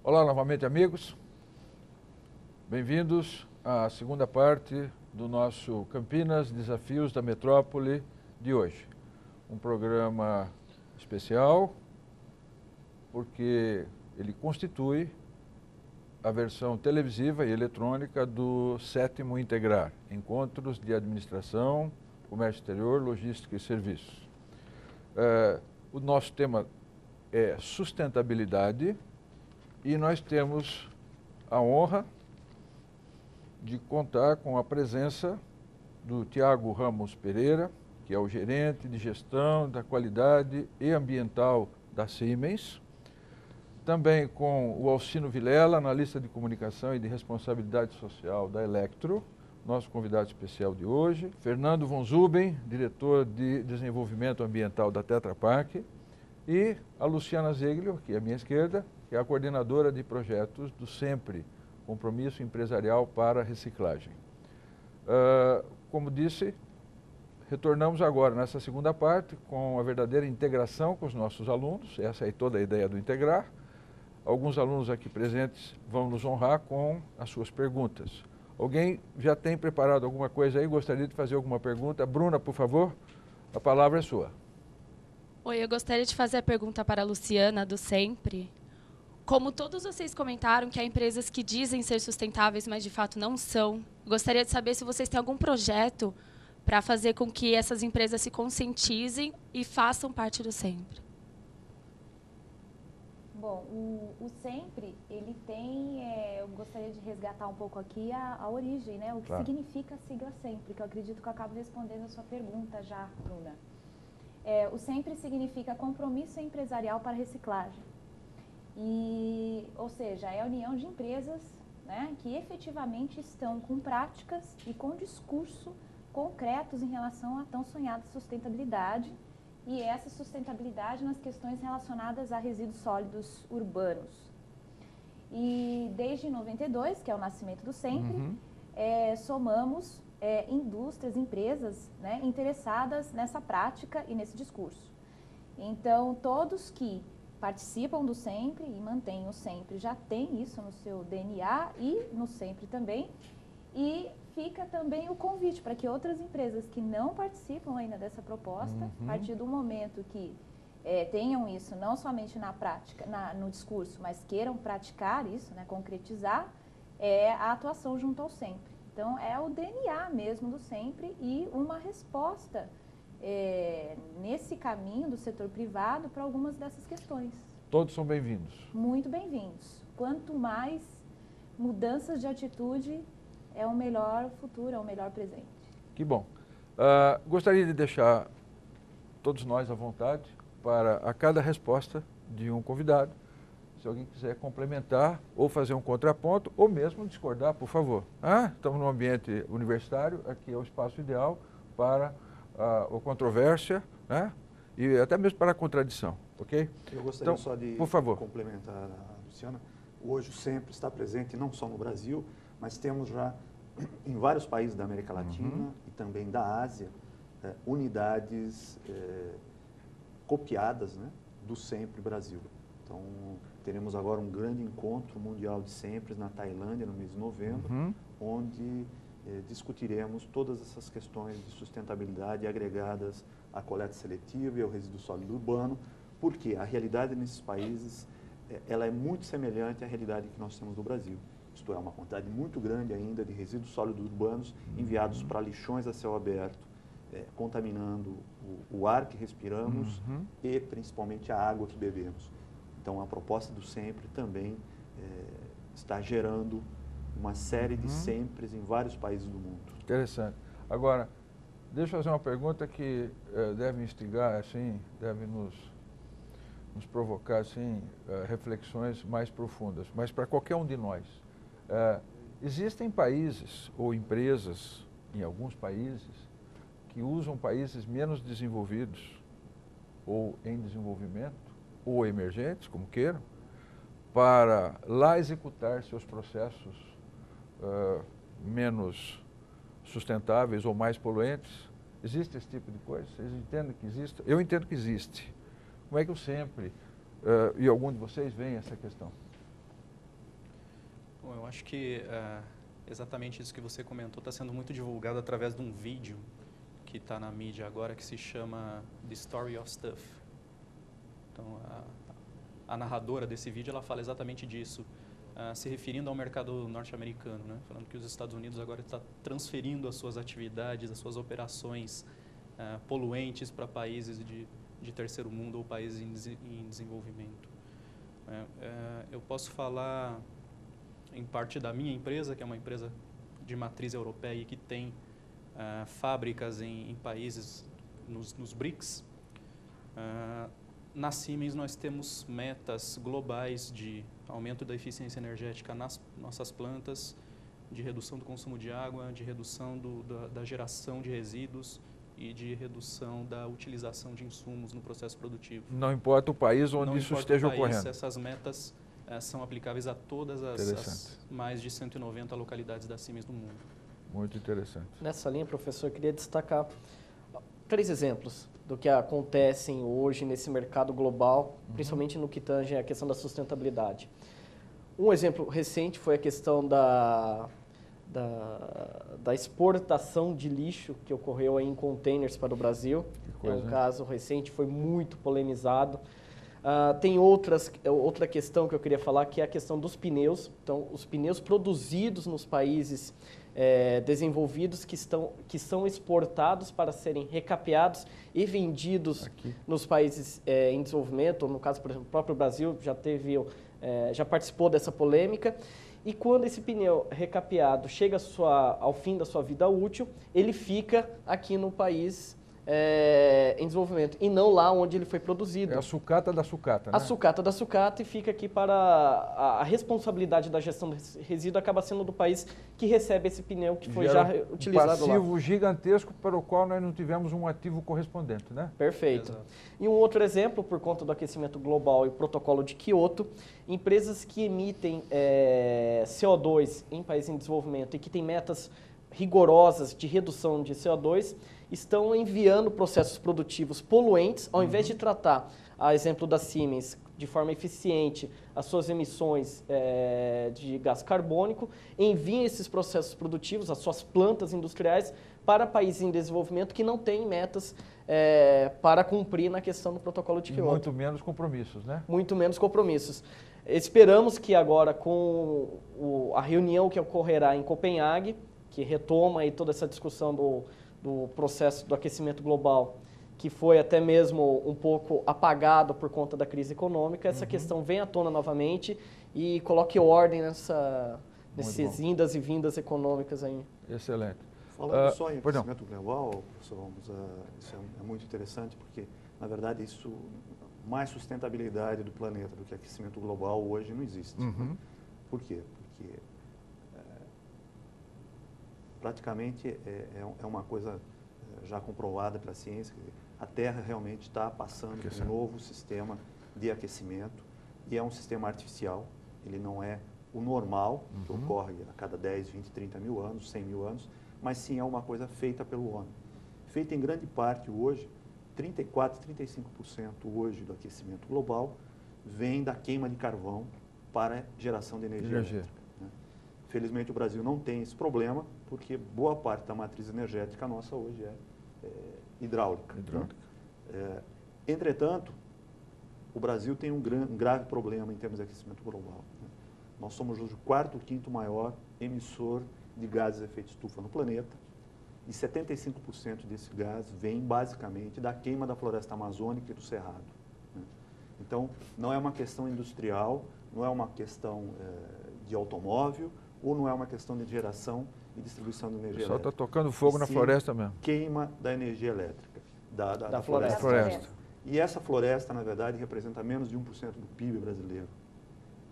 Olá novamente, amigos. Bem-vindos à segunda parte do nosso Campinas Desafios da Metrópole de hoje. Um programa especial porque ele constitui a versão televisiva e eletrônica do 7º Integrar, Encontros de Administração, Comércio Exterior, Logística e Serviços. O nosso tema é sustentabilidade e nós temos a honra de contar com a presença do Tiago Ramos Pereira, que é o gerente de gestão da qualidade e ambiental da Siemens. Também com o Alcino Vilela, analista de comunicação e de responsabilidade social da Electro, nosso convidado especial de hoje. Fernando von Zuben, diretor de desenvolvimento ambiental da Tetra Pak. E a Luciana Zeglio, que é à minha esquerda, que é a coordenadora de projetos do SEMPRE, Compromisso Empresarial para Reciclagem. Como disse, retornamos agora nessa segunda parte com a verdadeira integração com os nossos alunos. Essa é toda a ideia do Integrar. Alguns alunos aqui presentes vão nos honrar com as suas perguntas. Alguém já tem preparado alguma coisa aí? Gostaria de fazer alguma pergunta? Bruna, por favor, a palavra é sua. Oi, eu gostaria de fazer a pergunta para a Luciana, do SEMPRE. Como todos vocês comentaram que há empresas que dizem ser sustentáveis, mas de fato não são, gostaria de saber se vocês têm algum projeto para fazer com que essas empresas se conscientizem e façam parte do SEMPRE. Bom, o SEMPRE, ele tem, eu gostaria de resgatar um pouco aqui a origem, né? O que significa a sigla SEMPRE, que eu acredito que eu acabo respondendo a sua pergunta já, Bruna. O SEMPRE significa Compromisso Empresarial para Reciclagem. Ou seja, é a união de empresas, né, que efetivamente estão com práticas e com discurso concretos em relação à tão sonhada sustentabilidade, e essa sustentabilidade nas questões relacionadas a resíduos sólidos urbanos. E desde 92, que é o nascimento do SEMPRE, somamos indústrias, empresas, né, interessadas nessa prática e nesse discurso. Então, todos que participam do SEMPRE e mantêm o SEMPRE já têm isso no seu DNA e no SEMPRE também. E fica também o convite para que outras empresas que não participam ainda dessa proposta, a partir do momento que tenham isso não somente na prática, no discurso, mas queiram praticar isso, né, concretizar, a atuação junto ao SEMPRE. Então, é o DNA mesmo do SEMPRE e uma resposta nesse caminho do setor privado para algumas dessas questões. Todos são bem-vindos. Muito bem-vindos. Quanto mais mudanças de atitude, é o melhor futuro, é o melhor presente. Que bom. Gostaria de deixar todos nós à vontade para a cada resposta de um convidado. Se alguém quiser complementar ou fazer um contraponto ou mesmo discordar, por favor. Estamos num ambiente universitário, aqui é o espaço ideal para a controvérsia, né? E até mesmo para a contradição, ok? Eu gostaria só de por favor, complementar a Luciana. Hoje o SEMPRE está presente não só no Brasil, mas temos já em vários países da América Latina e também da Ásia unidades copiadas, né, do SEMPRE Brasil. Então, teremos agora um grande encontro mundial de SEMPREs na Tailândia, no mês de novembro, onde discutiremos todas essas questões de sustentabilidade agregadas à coleta seletiva e ao resíduo sólido urbano, porque a realidade nesses países ela é muito semelhante à realidade que nós temos no Brasil. Isto é, uma quantidade muito grande ainda de resíduos sólidos urbanos enviados para lixões a céu aberto, contaminando o ar que respiramos e principalmente a água que bebemos. Então, a proposta do SEMPRE também está gerando uma série de SEMPREs em vários países do mundo. Interessante. Agora, deixa eu fazer uma pergunta que deve instigar, assim, deve nos provocar, assim, reflexões mais profundas, mas para qualquer um de nós. Existem países ou empresas, em alguns países, que usam países menos desenvolvidos ou em desenvolvimento, ou emergentes, como queiram, para lá executar seus processos menos sustentáveis ou mais poluentes? Existe esse tipo de coisa? Vocês entendem que existe? Eu entendo que existe. Como é que eu sempre, e algum de vocês, veem essa questão? Bom, eu acho que exatamente isso que você comentou está sendo muito divulgado através de um vídeo que está na mídia agora, que se chama The Story of Stuff. Então, a narradora desse vídeo, ela fala exatamente disso, se referindo ao mercado norte-americano, né? Falando que os Estados Unidos agora está transferindo as suas atividades, as suas operações poluentes para países de terceiro mundo ou países em desenvolvimento. Eu posso falar em parte da minha empresa, que é uma empresa de matriz europeia e que tem fábricas em países nos BRICS. Na Siemens nós temos metas globais de aumento da eficiência energética nas nossas plantas, de redução do consumo de água, de redução da geração de resíduos e de redução da utilização de insumos no processo produtivo. Não importa o país onde isso esteja ocorrendo. Essas metas são aplicáveis a todas as mais de 190 localidades da Siemens no mundo. Muito interessante. Nessa linha, professor, eu queria destacar 3 exemplos do que acontecem hoje nesse mercado global, principalmente no que tange a questão da sustentabilidade. Um exemplo recente foi a questão da exportação de lixo que ocorreu aí em containers para o Brasil. É um caso recente, foi muito polemizado. Tem outra questão que eu queria falar, que é a questão dos pneus. Então, os pneus produzidos nos países desenvolvidos que são exportados para serem recapeados e vendidos nos países em desenvolvimento. No caso, por exemplo, o próprio Brasil já participou dessa polêmica. E quando esse pneu recapeado chega ao fim da sua vida útil, ele fica aqui no país em desenvolvimento, e não lá onde ele foi produzido. É a sucata da sucata, né? A sucata da sucata, e fica aqui para a responsabilidade da gestão do resíduo acaba sendo do país que recebe esse pneu que foi já utilizado lá. Um passivo gigantesco para o qual nós não tivemos um ativo correspondente, né? Perfeito. Exato. E um outro exemplo, por conta do aquecimento global e o protocolo de Kyoto, empresas que emitem CO2 em países em desenvolvimento e que têm metas rigorosas de redução de CO2, estão enviando processos produtivos poluentes, ao invés de tratar, a exemplo da Siemens, de forma eficiente as suas emissões de gás carbônico, enviam esses processos produtivos, as suas plantas industriais, para países em desenvolvimento que não têm metas para cumprir na questão do protocolo de Kyoto. E muito menos compromissos, né? Muito menos compromissos. Esperamos que agora, com a reunião que ocorrerá em Copenhague, que retoma aí toda essa discussão do processo do aquecimento global, que foi até mesmo um pouco apagado por conta da crise econômica, essa questão venha à tona novamente e coloque ordem nesses indas e vindas econômicas aí. Excelente. Falando só em aquecimento global, professor, isso é muito interessante, porque, na verdade, mais sustentabilidade do planeta do que aquecimento global hoje não existe. Né? Por quê? Porque praticamente é uma coisa já comprovada pela ciência. A Terra realmente está passando por um novo sistema de aquecimento, e é um sistema artificial. Ele não é o normal, que ocorre a cada 10, 20, 30 mil anos, 100 mil anos, mas sim é uma coisa feita pelo homem. Feita em grande parte hoje, 34%, 35% hoje do aquecimento global vem da queima de carvão para geração de energia elétrica. Né? Felizmente o Brasil não tem esse problema, porque boa parte da matriz energética nossa hoje é hidráulica. Né? Entretanto, o Brasil tem um grave problema em termos de aquecimento global. Né? Nós somos hoje o 4º ou 5º maior emissor de gases de efeito estufa no planeta, e 75% desse gás vem basicamente da queima da floresta amazônica e do cerrado. Né? Então, não é uma questão industrial, não é uma questão de automóvel, ou não é uma questão de geração e distribuição de energia elétrica. O pessoal está tocando fogo na floresta mesmo. Queima da energia elétrica, da floresta. E essa floresta, na verdade, representa menos de 1% do PIB brasileiro.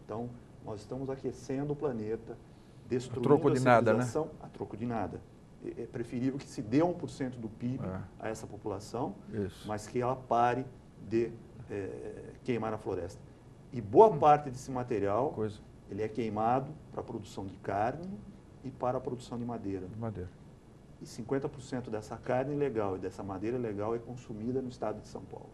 Então, nós estamos aquecendo o planeta, destruindo a civilização, né? A troco de nada. É preferível que se dê 1% do PIB a essa população, mas que ela pare de queimar a floresta. E boa parte desse material, ele é queimado para a produção de carne e para a produção de madeira. E 50% dessa carne ilegal e dessa madeira ilegal é consumida no estado de São Paulo.